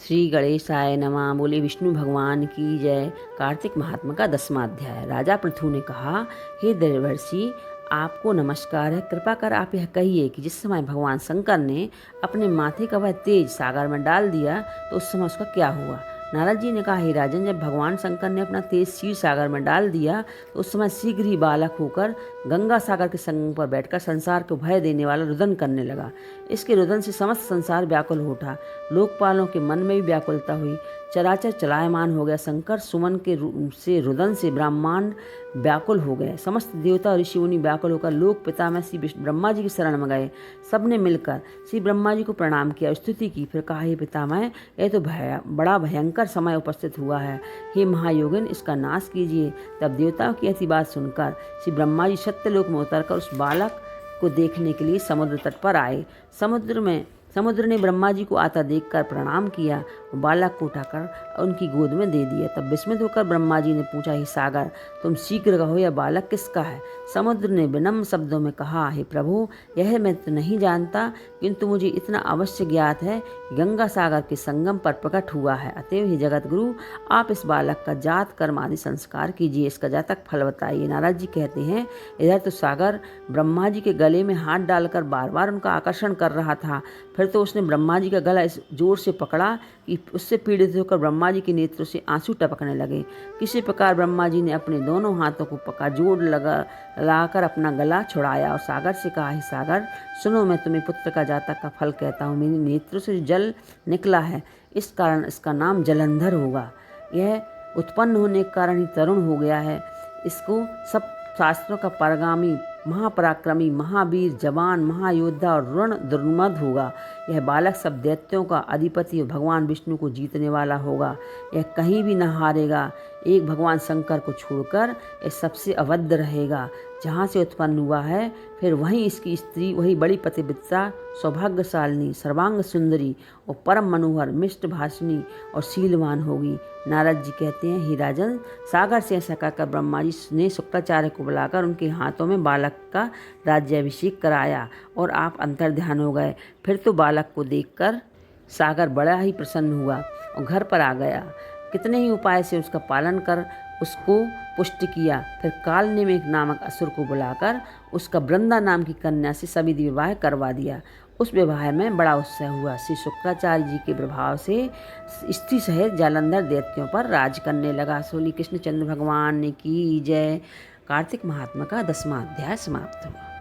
श्री गणेशाय नमः। बोले विष्णु भगवान की जय। कार्तिक महात्मा का 10वां अध्याय। राजा पृथु ने कहा, हे देवर्षि, आपको नमस्कार है। कृपा कर आप यह कहिए कि जिस समय भगवान शंकर ने अपने माथे का वह तेज सागर में डाल दिया तो उस समय उसका क्या हुआ। नारद जी ने कहा, हे राजन, जब भगवान शंकर ने अपना तेज क्षीर सागर में डाल दिया तो उस समय शीघ्र ही बालक होकर गंगा सागर के संगम पर बैठकर संसार को भय देने वाला रुदन करने लगा। इसके रुदन से समस्त संसार व्याकुल हो उठा। लोकपालों के मन में भी व्याकुलता हुई। चराचर चलायमान हो गया। शंकर सुमन के से रुदन से ब्रह्मांड व्याकुल हो गए। समस्त देवता ऋषि मुनि व्याकुल होकर लोक पिता में श्री ब्रह्मा जी की शरण में गए। सबने मिलकर श्री ब्रह्मा जी को प्रणाम किया, स्तुति की। फिर कहा, हे पितामह, यह तो बड़ा भयंकर समय उपस्थित हुआ है। हे महायोगिन, इसका नाश कीजिए। तब देवताओं की ऐसी बात सुनकर श्री ब्रह्मा जी सत्यलोक में उतरकर उस बालक को देखने के लिए समुद्र तट पर आए। समुद्र ने ब्रह्मा जी को आता देखकर प्रणाम किया। बालक को उठाकर उनकी गोद में दे दिया। तब विस्मित होकर ब्रह्मा जी ने पूछा, हे सागर, तुम शीघ्र कहो, यह बालक किसका है। समुद्र ने विनम्र शब्दों में कहा, हे प्रभु, यह मैं तो नहीं जानता, किंतु मुझे इतना अवश्य ज्ञात है कि गंगा सागर के संगम पर प्रकट हुआ है। अतएव हे जगत गुरु, आप इस बालक का जात कर्म आदि संस्कार कीजिए, इसका जातक फल बताइए। नारद जी कहते हैं, इधर तो सागर ब्रह्मा जी के गले में हाथ डालकर बार बार उनका आकर्षण कर रहा था। फिर तो उसने ब्रह्मा जी का गला इस जोर से पकड़ा कि उससे पीड़ित होकर ब्रह्मा जी के नेत्रों से आंसू टपकने लगे। किसी प्रकार ब्रह्मा जी ने अपने दोनों हाथों को पका जोड़ लगाकर अपना गला छुड़ाया और सागर से कहा, हे सागर, सुनो, मैं तुम्हें पुत्र का जातक का फल कहता हूँ। मेरे नेत्रों से जल निकला है, इस कारण इसका नाम जलंधर होगा। यह उत्पन्न होने के कारण ही तरुण हो गया है। इसको सब शास्त्रों का परगामी, महापराक्रमी, महावीर, जवान, महायोद्धा और ऋण दुर्मद होगा। यह बालक सब दैत्यों का अधिपति और भगवान विष्णु को जीतने वाला होगा। यह कहीं भी न हारेगा। एक भगवान शंकर को छोड़कर यह सबसे अवध रहेगा। जहाँ से उत्पन्न हुआ है, फिर वहीं इसकी स्त्री, वही बड़ी पतिव्रता, सौभाग्यशालिनी, सर्वांग सुंदरी और परम मनोहर, मिष्ट भाषिणी और शीलवान होगी। नारद जी कहते हैं, हे राजन, सागर से ऐसा कहकर ब्रह्मा जी ने शुक्राचार्य को बुलाकर उनके हाथों में बालक का राज्याभिषेक कराया और आप अंतर्ध्यान हो गए। फिर तो बालक को देखकर सागर बड़ा ही प्रसन्न हुआ और घर पर आ गया। कितने ही उपाय से उसका पालन कर उसको पुष्ट किया। फिर कालनेमिक नामक असुर को बुलाकर उसका वृंदा नाम की कन्या से सविध विवाह करवा दिया। उस विवाह में बड़ा उत्साह हुआ। श्री शुक्राचार्य जी के प्रभाव से स्त्री सहित जालंधर दैत्यों पर राज करने लगा। सोली कृष्णचंद्र भगवान ने की जय। कार्तिक महात्मा का 10वां अध्याय समाप्त हुआ।